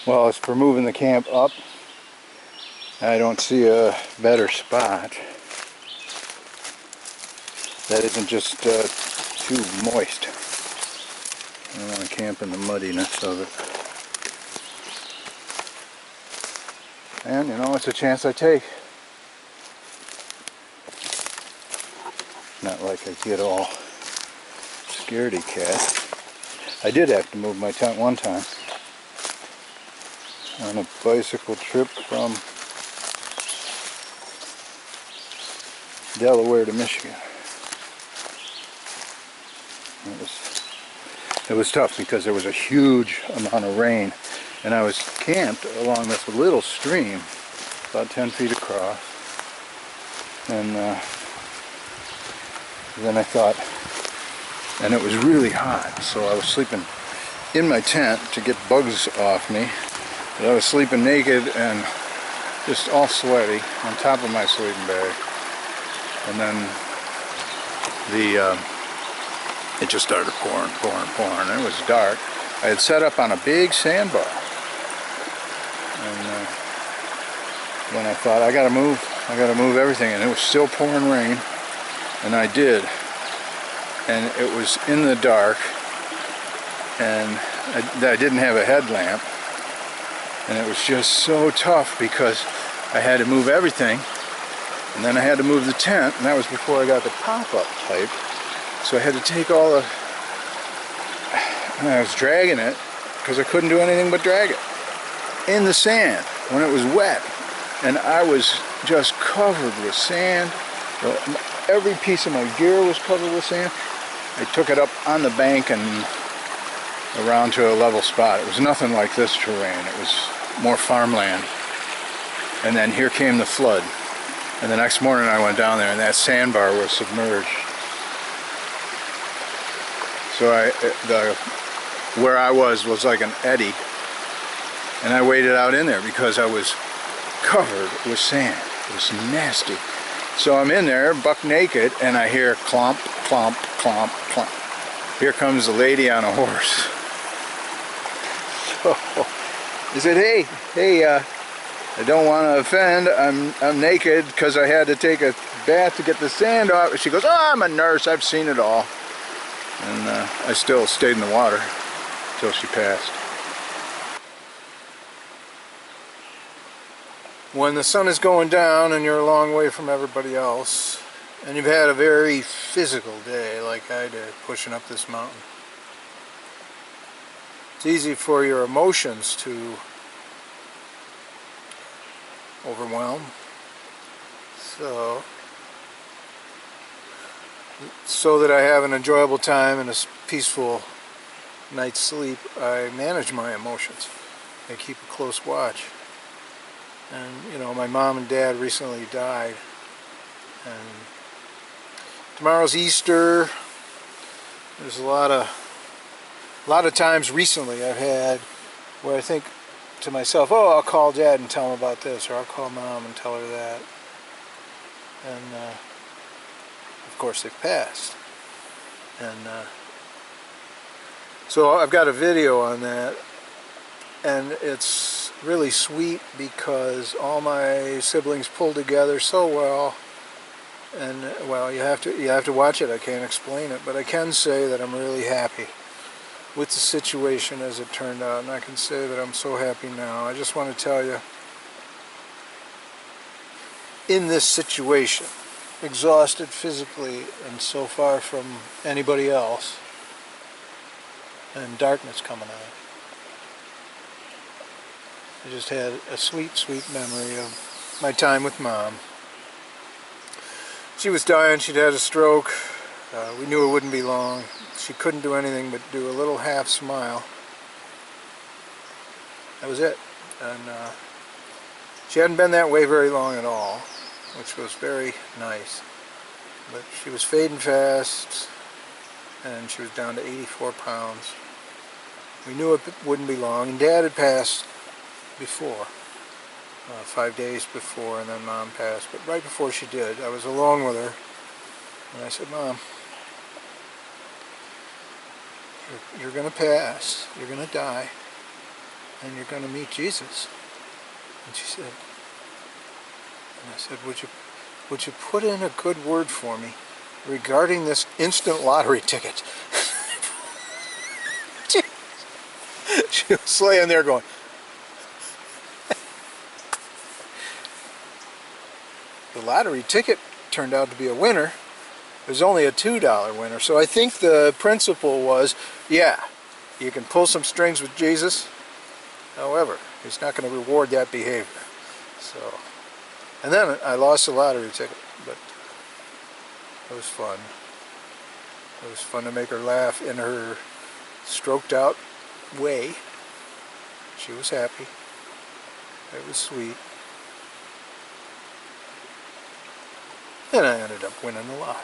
Well, as for moving the camp up, I don't see a better spot that isn't just too moist. I don't want to camp in the muddiness of it. And, you know, it's a chance I take. Not like I get all scaredy cat. I did have to move my tent one time on a bicycle trip from Delaware to Michigan. It was tough because there was a huge amount of rain, and I was camped along this little stream about 10 feet across, and then I thought, and it was really hot, so I was sleeping in my tent to get bugs off me, but I was sleeping naked and just all sweaty on top of my sleeping bag. And then it just started pouring, and it was dark. I had set up on a big sandbar, and then I thought, I gotta move everything, and it was still pouring rain, and I did, and it was in the dark, and I didn't have a headlamp, and it was just so tough because I had to move everything. And then I had to move the tent, and that was before I got the pop-up type. So I had to take all the... And I was dragging it, because I couldn't do anything but drag it in the sand when it was wet. And I was just covered with sand. Every piece of my gear was covered with sand. I took it up on the bank and around to a level spot. It was nothing like this terrain. It was more farmland. And then here came the flood. And the next morning I went down there and that sandbar was submerged. So where I was like an eddy. And I waded out in there because I was covered with sand. It was nasty. So I'm in there, buck naked, and I hear clomp, clomp, clomp, clomp. Here comes the lady on a horse. So I said, hey, I don't want to offend. I'm naked because I had to take a bath to get the sand off. She goes, oh, I'm a nurse. I've seen it all. And I still stayed in the water until she passed. When the sun is going down and you're a long way from everybody else, and you've had a very physical day like I did, pushing up this mountain, it's easy for your emotions to overwhelm. So that I have an enjoyable time and a peaceful night's sleep, I manage my emotions. I keep a close watch. And you know, my mom and dad recently died, and tomorrow's Easter. There's a lot of times recently I've had where I think to myself, oh, I'll call Dad and tell him about this, or I'll call Mom and tell her that. And of course they've passed. And so I've got a video on that, and it's really sweet because all my siblings pulled together so well. And well, you have to watch it. I can't explain it, but I can say that I'm really happy with the situation as it turned out, and I can say that I'm so happy now. I just want to tell you, in this situation, exhausted physically and so far from anybody else, and darkness coming on, I just had a sweet, sweet memory of my time with Mom. She was dying. She'd had a stroke. We knew it wouldn't be long. She couldn't do anything but do a little half smile. That was it. And she hadn't been that way very long at all, which was very nice. But she was fading fast, and she was down to 84 pounds. We knew it wouldn't be long, and Dad had passed before, 5 days before, and then Mom passed. But right before she did, I was alone with her, and I said, Mom, you're going to pass, you're going to die, and you're going to meet Jesus. And she said, and I said, would you put in a good word for me regarding this instant lottery ticket? She was laying there going, the lottery ticket turned out to be a winner. It was only a $2 winner. So I think the principle was, yeah, you can pull some strings with Jesus. However, he's not going to reward that behavior. So, and then I lost the lottery ticket, but it was fun. It was fun to make her laugh in her stroked out way. She was happy. It was sweet. And I ended up winning the lottery.